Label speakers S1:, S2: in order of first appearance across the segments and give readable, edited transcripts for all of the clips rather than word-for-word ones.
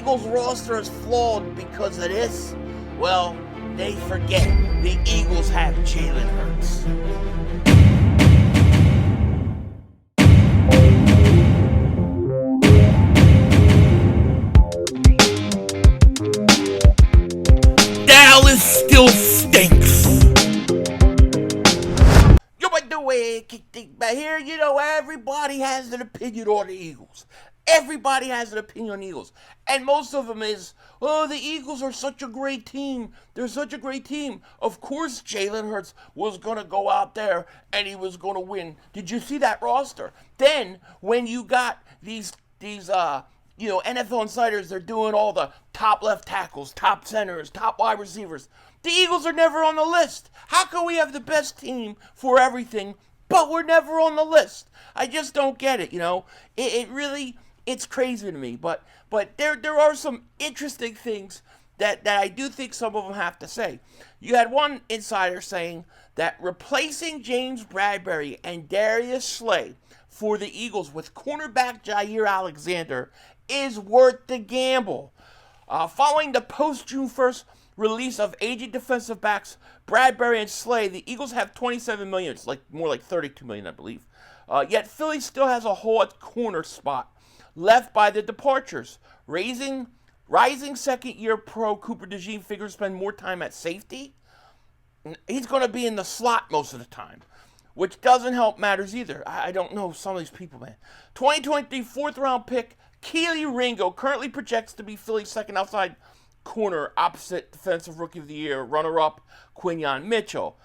S1: Eagles roster is flawed because of this? Well, they forget the Eagles have Jalen Hurts. Dallas still stinks. Yo, by the way, Dingbat here. You know, everybody has an opinion on the Eagles. Everybody has an opinion on the Eagles. And most of them is, oh, the Eagles are such a great team. They're such a great team. Of course Jalen Hurts was going to go out there and he was going to win. Did you see that roster? Then, when you got these NFL insiders, they're doing all the top left tackles, top centers, top wide receivers. The Eagles are never on the list. How can we have the best team for everything, but we're never on the list? I just don't get it, you know. It really... It's crazy to me, but there are some interesting things that I do think some of them have to say. You had one insider saying that replacing James Bradbury and Darius Slay for the Eagles with cornerback Jaire Alexander is worth the gamble. Following the post-June 1st release of aging defensive backs Bradbury and Slay, the Eagles have $27 million. It's more like $32 million, I believe. Yet Philly still has a hole at corner spot left by the departures. Rising second-year pro Cooper DeJean figures spend more time at safety. He's going to be in the slot most of the time, which doesn't help matters either. I don't know some of these people, man. 2023 fourth-round pick Kelee Ringo currently projects to be Philly's second outside corner opposite Defensive Rookie of the Year runner-up Quinyon Mitchell.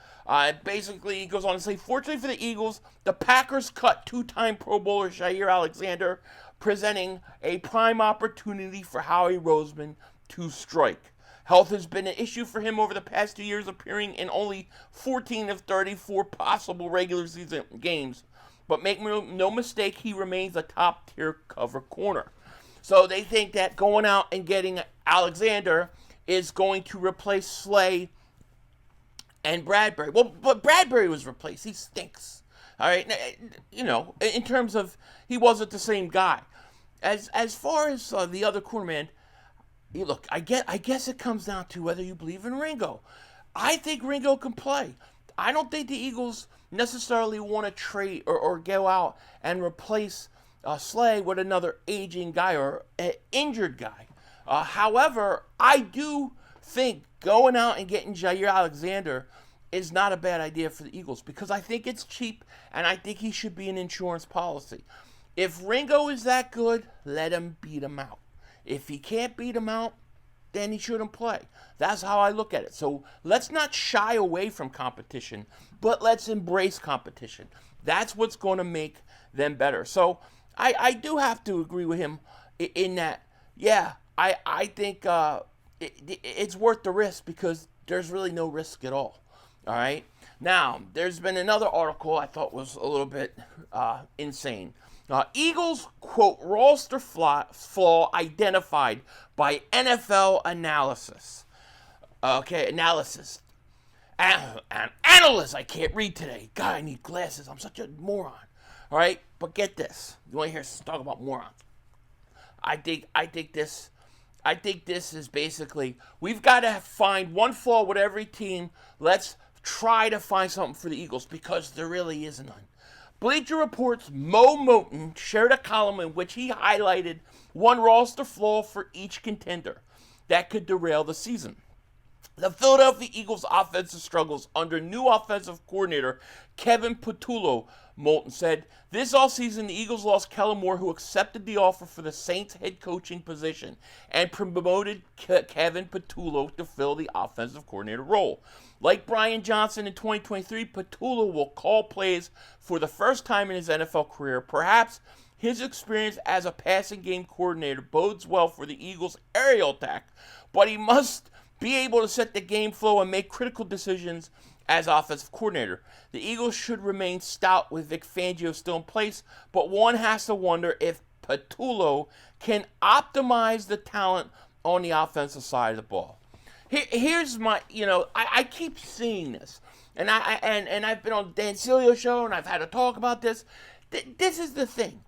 S1: Basically, he goes on to say, fortunately for the Eagles, the Packers cut two-time Pro Bowler Jaire Alexander, presenting a prime opportunity for Howie Roseman to strike. Health has been an issue for him over the past 2 years, appearing in only 14 of 34 possible regular season games. But make no mistake, he remains a top-tier cover corner. So they think that going out and getting Alexander is going to replace Slay and Bradbury. Well, but Bradbury was replaced. He stinks. All right, you know, in terms of he wasn't the same guy. As far as the other cornerman, look, I guess it comes down to whether you believe in Ringo. I think Ringo can play. I don't think the Eagles necessarily want to trade or go out and replace Slay with another aging guy or an injured guy. However, I do think going out and getting Jaire Alexander is not a bad idea for the Eagles because I think it's cheap and I think he should be an insurance policy. If Ringo is that good, let him beat him out. If he can't beat him out, then he shouldn't play. That's how I look at it. So let's not shy away from competition, but let's embrace competition. That's what's going to make them better. So I do have to agree with him in that, yeah, I think it's worth the risk because there's really no risk at all. All right? Now, there's been another article I thought was a little bit insane. Eagles, quote, roster flaw identified by NFL analysis. Okay, analysis. Analyst, I can't read today. God, I need glasses. I'm such a moron. All right, but get this. You want to hear us talk about morons? I think this is basically, we've got to find one flaw with every team. Let's try to find something for the Eagles because there really is none. Bleacher Report's Mo Moton shared a column in which he highlighted one roster flaw for each contender that could derail the season. The Philadelphia Eagles' offensive struggles under new offensive coordinator Kevin Patullo, Moulton said. This offseason, the Eagles lost Kellen Moore, who accepted the offer for the Saints head coaching position, and promoted Kevin Patullo to fill the offensive coordinator role. Like Brian Johnson in 2023, Patullo will call plays for the first time in his NFL career. Perhaps his experience as a passing game coordinator bodes well for the Eagles' aerial attack, but he must be able to set the game flow and make critical decisions as offensive coordinator. The Eagles should remain stout with Vic Fangio still in place, but one has to wonder if Patullo can optimize the talent on the offensive side of the ball. Here's my, I keep seeing this, and I've been on Dan Silio's show, and I've had a talk about this. This is the thing.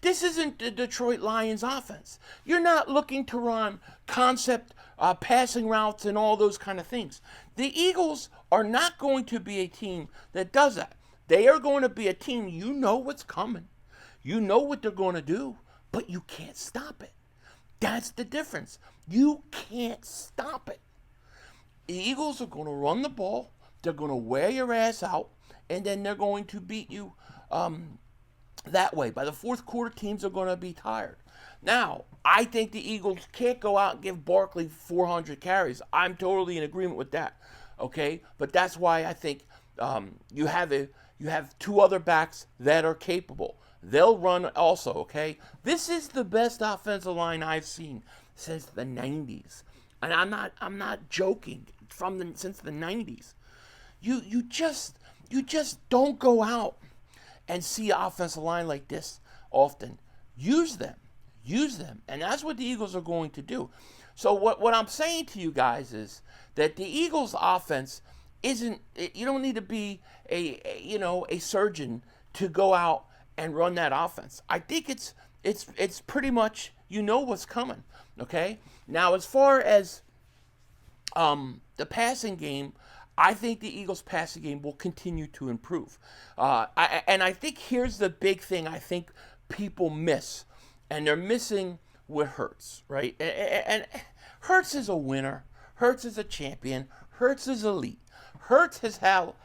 S1: This isn't the Detroit Lions offense. You're not looking to run concept passing routes and all those kind of things. The Eagles are not going to be a team that does that. They are going to be a team, you know what's coming. You know what they're going to do, but you can't stop it. That's the difference. You can't stop it. The Eagles are going to run the ball. They're going to wear your ass out, and then they're going to beat you that way. By the fourth quarter, teams are going to be tired. Now, I think the Eagles can't go out and give Barkley 400 carries. I'm totally in agreement with that. Okay, but that's why I think you have two other backs that are capable. They'll run also. Okay, this is the best offensive line I've seen since the 90s, and I'm not joking. Since the 90s, you just don't go out and see an offensive line like this often. Use them, and that's what the Eagles are going to do. So what I'm saying to you guys is that the Eagles' offense isn't. You don't need to be a surgeon to go out and run that offense. I think it's pretty much what's coming. Okay. Now as far as the passing game, I think the Eagles' passing game will continue to improve. I think here's the big thing I think people miss, and they're missing with Hurts, right? And Hurts is a winner. Hurts is a champion. Hurts is elite. Hurts has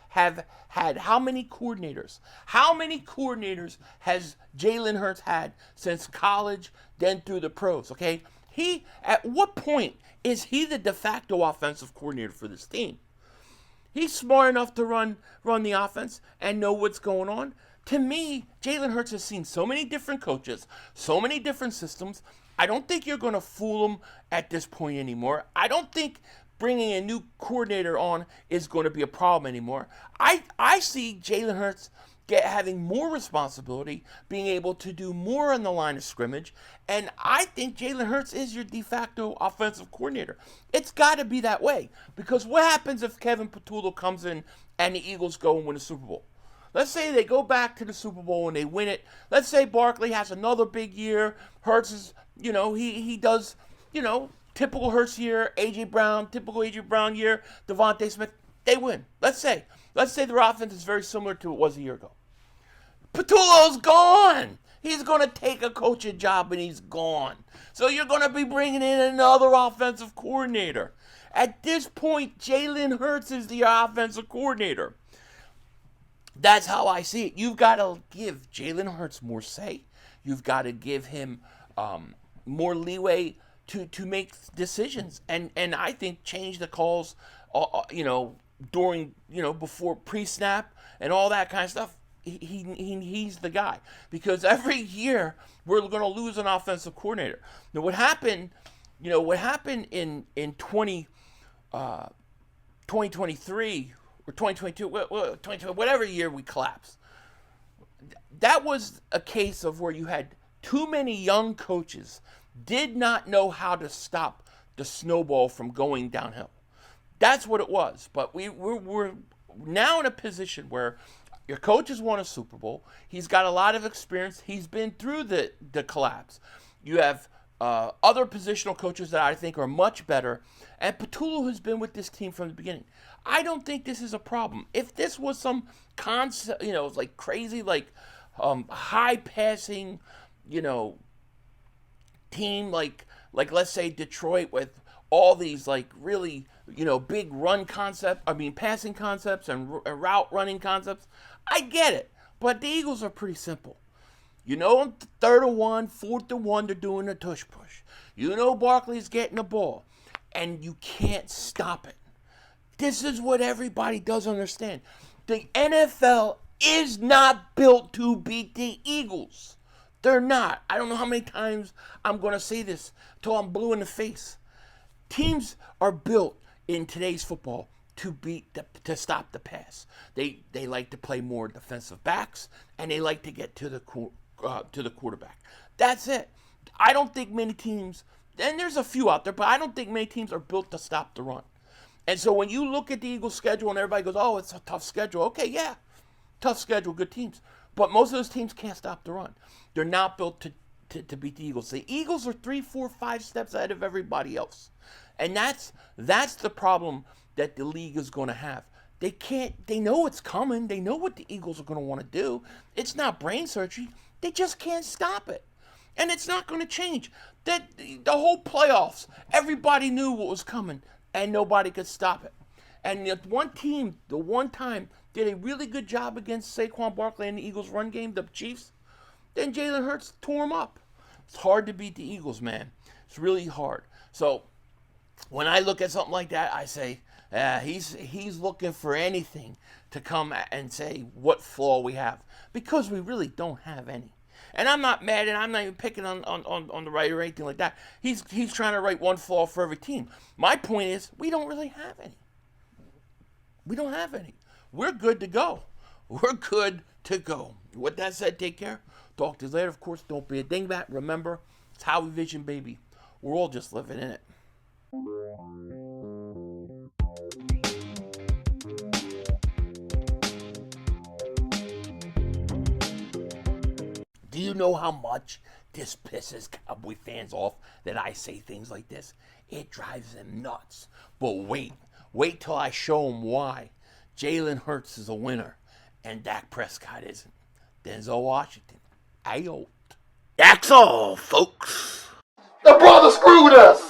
S1: have had how many coordinators? How many coordinators has Jalen Hurts had since college, then through the pros, okay? At what point is he the de facto offensive coordinator for this team? He's smart enough to run the offense and know what's going on. To me, Jalen Hurts has seen so many different coaches, so many different systems. I don't think you're going to fool him at this point anymore. I don't think bringing a new coordinator on is going to be a problem anymore. I see Jalen Hurts having more responsibility, being able to do more on the line of scrimmage, and I think Jalen Hurts is your de facto offensive coordinator. It's got to be that way, because what happens if Kevin Patullo comes in and the Eagles go and win a Super Bowl? Let's say they go back to the Super Bowl and they win it. Let's say Barkley has another big year. Hurts is, he does, typical Hurts year. Typical A.J. Brown year. Devontae Smith, they win. Let's say their offense is very similar to what it was a year ago. Patullo's gone. He's going to take a coaching job and he's gone. So you're going to be bringing in another offensive coordinator. At this point, Jalen Hurts is the offensive coordinator. That's how I see it. You've got to give Jalen Hurts more say. You've got to give him more leeway to make decisions. And I think change the calls, during, before pre-snap and all that kind of stuff. He's the guy, because every year we're going to lose an offensive coordinator. Now, what happened in 2023 or 2022, 2020, whatever year we collapsed, that was a case of where you had too many young coaches did not know how to stop the snowball from going downhill. That's what it was. But we're now in a position where your coach has won a Super Bowl. He's got a lot of experience. He's been through the collapse. You have other positional coaches that I think are much better. And Patullo has been with this team from the beginning. I don't think this is a problem. If this was some concept, like crazy, high passing, team like let's say Detroit with all these really big passing concepts and route running concepts, I get it. But the Eagles are pretty simple. 3rd and 1, 4th and 1, they're doing a tush push. Barkley's getting the ball, and you can't stop it. This is what everybody does understand. The NFL is not built to beat the Eagles. They're not. I don't know how many times I'm going to say this till I'm blue in the face. Teams are built in today's football to stop the pass. They like to play more defensive backs, and they like to get to the quarterback. That's it. I don't think many teams, and there's a few out there, but I don't think many teams are built to stop the run. And so when you look at the Eagles' schedule and everybody goes, "Oh, it's a tough schedule." Okay, yeah, tough schedule, good teams. But most of those teams can't stop the run. They're not built to beat the Eagles. The Eagles are 3, 4, 5 steps ahead of everybody else. And that's the problem that the league is going to have. They know it's coming. They know what the Eagles are going to want to do. It's not brain surgery. They just can't stop it. And it's not going to change. The whole playoffs, everybody knew what was coming, and nobody could stop it. And the one team, the one time, did a really good job against Saquon Barkley and the Eagles' run game, the Chiefs. Then Jalen Hurts tore him up. It's hard to beat the Eagles, man. It's really hard. So when I look at something like that, I say, he's looking for anything to come and say what flaw we have, because we really don't have any. And I'm not mad, and I'm not even picking on the writer or anything like that. He's trying to write one flaw for every team. My point is, we don't really have any. We don't have any. We're good to go. We're good to go. With that said, take care. Talk to you later. Of course, don't be a dingbat. Remember, it's how we vision, baby. We're all just living in it. Do you know how much this pisses Cowboy fans off that I say things like this? It drives them nuts. But wait till I show them why. Jalen Hurts is a winner, and Dak Prescott isn't. Denzel Washington, I out. That's all, folks.
S2: The brother screwed us.